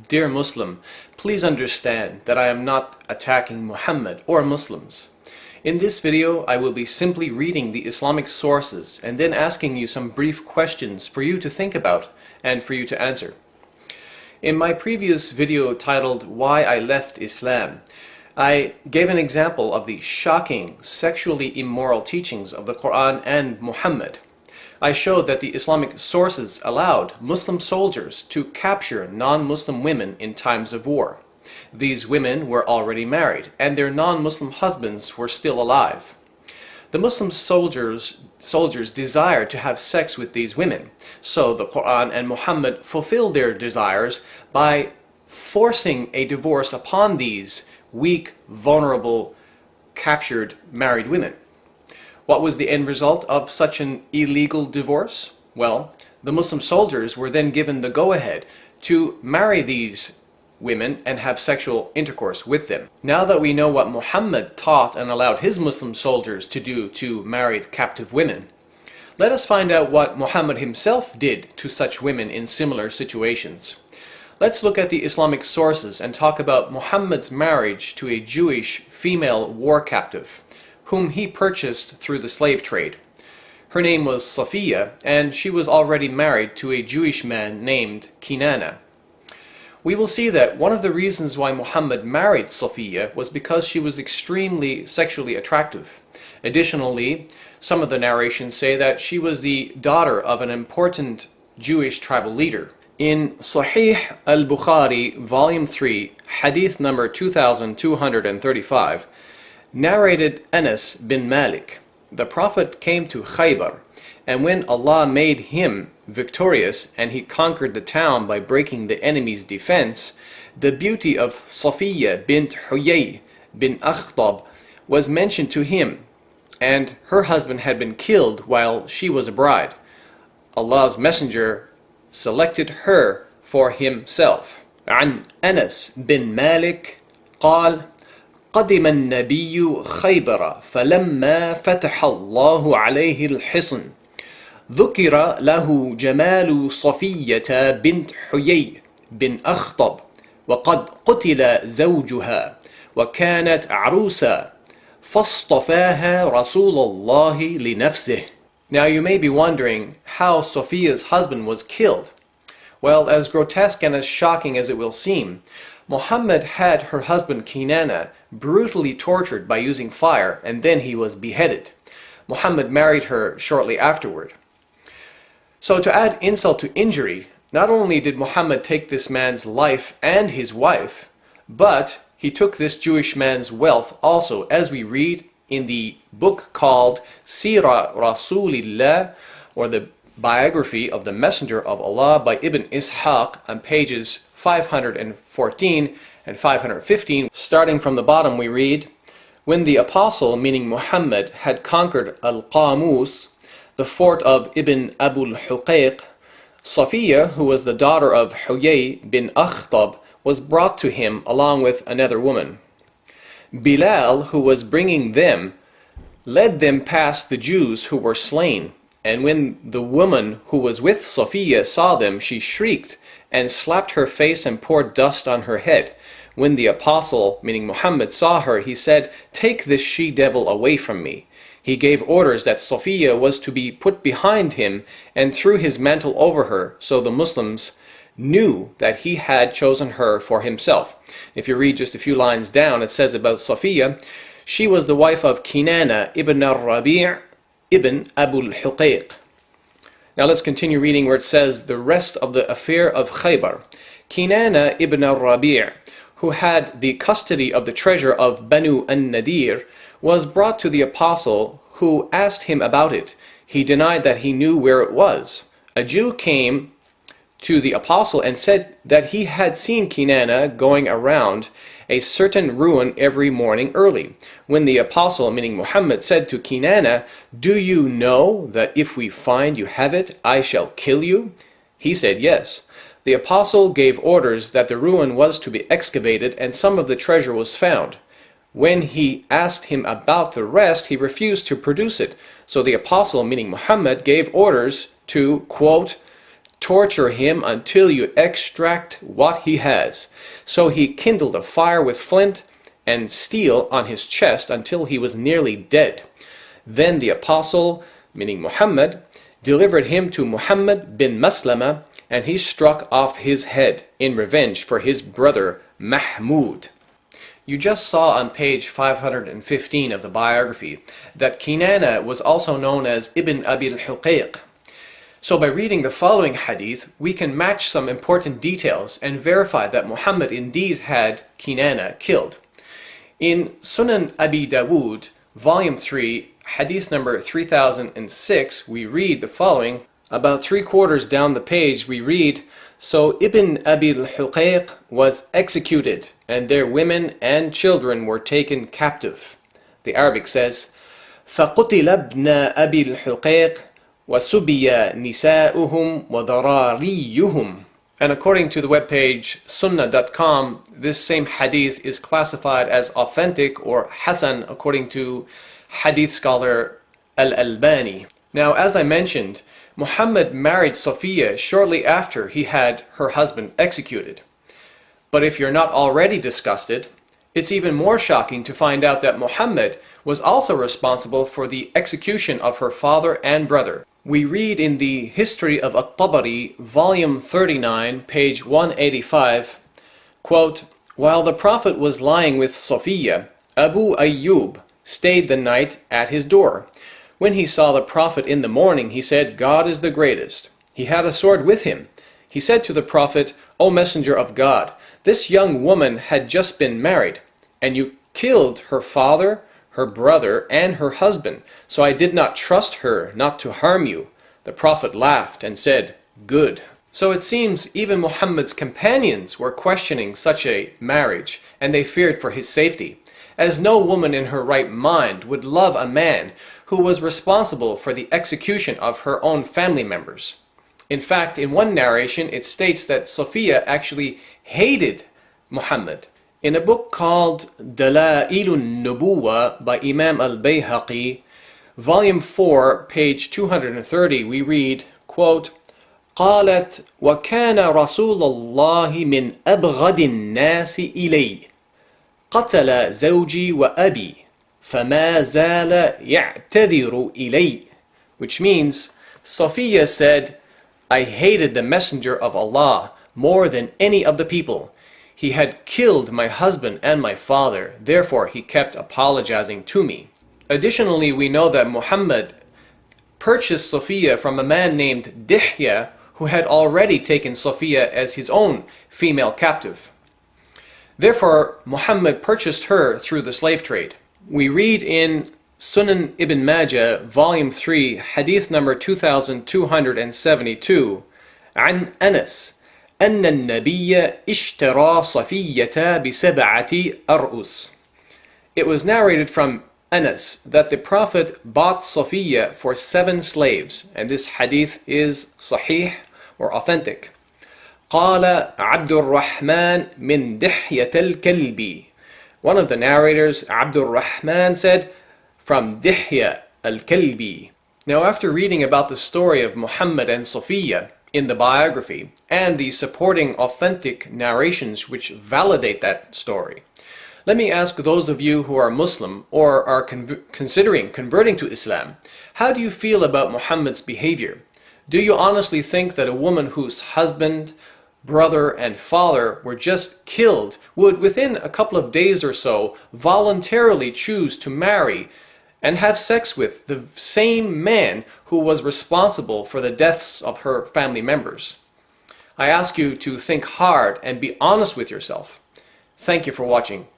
Dear Muslim, please understand that I am not attacking Muhammad or Muslims. In this video, I will be simply reading the Islamic sources and then asking you some brief questions for you to think about and for you to answer. In my previous video titled Why I Left Islam, I gave an example of the shocking, sexually immoral teachings of the Quran and Muhammad. I showed that the Islamic sources allowed Muslim soldiers to capture non-Muslim women in times of war. These women were already married, and their non-Muslim husbands were still alive. The Muslim soldiers desired to have sex with these women, so the Quran and Muhammad fulfilled their desires by forcing a divorce upon these weak, vulnerable, captured, married women. What was the end result of such an illegal divorce? Well, the Muslim soldiers were then given the go-ahead to marry these women and have sexual intercourse with them. Now that we know what Muhammad taught and allowed his Muslim soldiers to do to married captive women, let us find out what Muhammad himself did to such women in similar situations. Let's look at the Islamic sources and talk about Muhammad's marriage to a Jewish female war captive, whom he purchased through the slave trade. Her name was Safiya, and she was already married to a Jewish man named Kinana. We will see that one of the reasons why Muhammad married Safiya was because she was extremely sexually attractive. Additionally, some of the narrations say that she was the daughter of an important Jewish tribal leader. In Sahih al-Bukhari, Volume 3, Hadith number 2235, narrated Anas bin Malik, the Prophet came to Khaybar, and when Allah made him victorious and he conquered the town by breaking the enemy's defense, the beauty of Safiya bint Huyay bin Akhtab was mentioned to him, and her husband had been killed while she was a bride. Allah's Messenger selected her for himself. عن أنس بن مالك قال: قدم النبي خيبر فلما فتح الله عليه الحصن ذكر له جمال صفية بنت حيي بن أخطب وقد قتل زوجها وكانت عروسا فاصطفاها رسول الله لنفسه. Now you may be wondering how Sophia's husband was killed. Well, as grotesque and as shocking as it will seem, Muhammad had her husband Kinana brutally tortured by using fire, and then he was beheaded. Muhammad married her shortly afterward. So to add insult to injury, not only did Muhammad take this man's life and his wife, but he took this Jewish man's wealth also, as we read in the book called Sira Rasulillah, or the biography of the Messenger of Allah by Ibn Ishaq, on pages 514 and 515. Starting from the bottom we read, when the apostle, meaning Muhammad, had conquered Al-Qamus, the fort of Ibn Abu al-Huqayq, Safiya, who was the daughter of Huyay bin Akhtab, was brought to him along with another woman. Bilal, who was bringing them, led them past the Jews who were slain, and when the woman who was with Safiya saw them, she shrieked and slapped her face and poured dust on her head. When the apostle, meaning Muhammad, saw her, he said, "Take this she-devil away from me." He gave orders that Safiya was to be put behind him and threw his mantle over her, so the Muslims knew that he had chosen her for himself. If you read just a few lines down, it says about Safiya, she was the wife of Kinana ibn al-Rabi' ibn Abu al-Huqayq. Now let's continue reading where it says the rest of the affair of Khaybar. Kinana ibn al-Rabi', who had the custody of the treasure of Banu an-Nadir, was brought to the apostle, who asked him about it. He denied that he knew where it was. A Jew came to the apostle and said that he had seen Kinana going around a certain ruin every morning early. When the apostle, meaning Muhammad, said to Kinana, "Do you know that if we find you have it, I shall kill you?" He said yes. The apostle gave orders that the ruin was to be excavated, and some of the treasure was found. When he asked him about the rest, he refused to produce it. So the apostle, meaning Muhammad, gave orders to, quote, torture him until you extract what he has. So he kindled a fire with flint and steel on his chest until he was nearly dead. Then the apostle, meaning Muhammad, delivered him to Muhammad bin Maslama, and he struck off his head in revenge for his brother Mahmud. You just saw on page 515 of the biography that Kinana was also known as Ibn Abi al-Huqayq. So by reading the following hadith, we can match some important details and verify that Muhammad indeed had Kinana killed. In Sunan Abi Dawood, volume 3, hadith number 3006, we read the following. About 3/4 down the page we read, "So Ibn Abi al-Huqayq was executed, and their women and children were taken captive." The Arabic says, فَقُتِلَ ابْنَ أَبِي الْحُقَيْقِ وَسُبِيَ نِسَاؤُهُمْ وَذَرَارِيُّهُمْ. And according to the webpage sunnah.com, this same hadith is classified as authentic or hasan according to hadith scholar Al-Albani. Now, as I mentioned, Muhammad married Sophia shortly after he had her husband executed. But if you're not already disgusted, it's even more shocking to find out that Muhammad was also responsible for the execution of her father and brother. We read in the History of At-Tabari, volume 39, page 185, quote, "While the Prophet was lying with Sophia, Abu Ayyub stayed the night at his door. When he saw the Prophet in the morning, he said, 'God is the greatest.' He had a sword with him. He said to the Prophet, 'O Messenger of God, this young woman had just been married, and you killed her father, her brother, and her husband, so I did not trust her not to harm you.' The Prophet laughed and said, 'Good.'" So it seems even Muhammad's companions were questioning such a marriage, and they feared for his safety, as no woman in her right mind would love a man who was responsible for the execution of her own family members. In fact, in one narration it states that Sophia actually hated Muhammad. In a book called Dala'ilun Nubuwa by Imam al-Bayhaqi, volume 4, page 230, we read, quote, "قالت وكان رسول الله من أبغض الناس إلي قتل زوجي وأبي فما زال يعتذر إلي," which means, Sophia said, "I hated the Messenger of Allah more than any of the people. He had killed my husband and my father, therefore he kept apologizing to me." Additionally, we know that Muhammad purchased Sophia from a man named Dihya, who had already taken Sophia as his own female captive. Therefore, Muhammad purchased her through the slave trade. We read in Sunan Ibn Majah, volume 3, hadith number 2272, عن أنس أن النبي اشترى صفية بسبعة أرؤس. It was narrated from Anas that the Prophet bought Sophia for 7 slaves, and this hadith is sahih or authentic. قال عبد الرحمن من دحية الكلب. One of the narrators, Abdul Rahman, said, "From Dihya al-Kalbi." Now, after reading about the story of Muhammad and Sophia in the biography and the supporting authentic narrations which validate that story, let me ask those of you who are Muslim or are considering converting to Islam, how do you feel about Muhammad's behavior? Do you honestly think that a woman whose husband, brother, and father were just killed would within a couple of days or so voluntarily choose to marry and have sex with the same man who was responsible for the deaths of her family members? I ask you to think hard and be honest with yourself. Thank you for watching.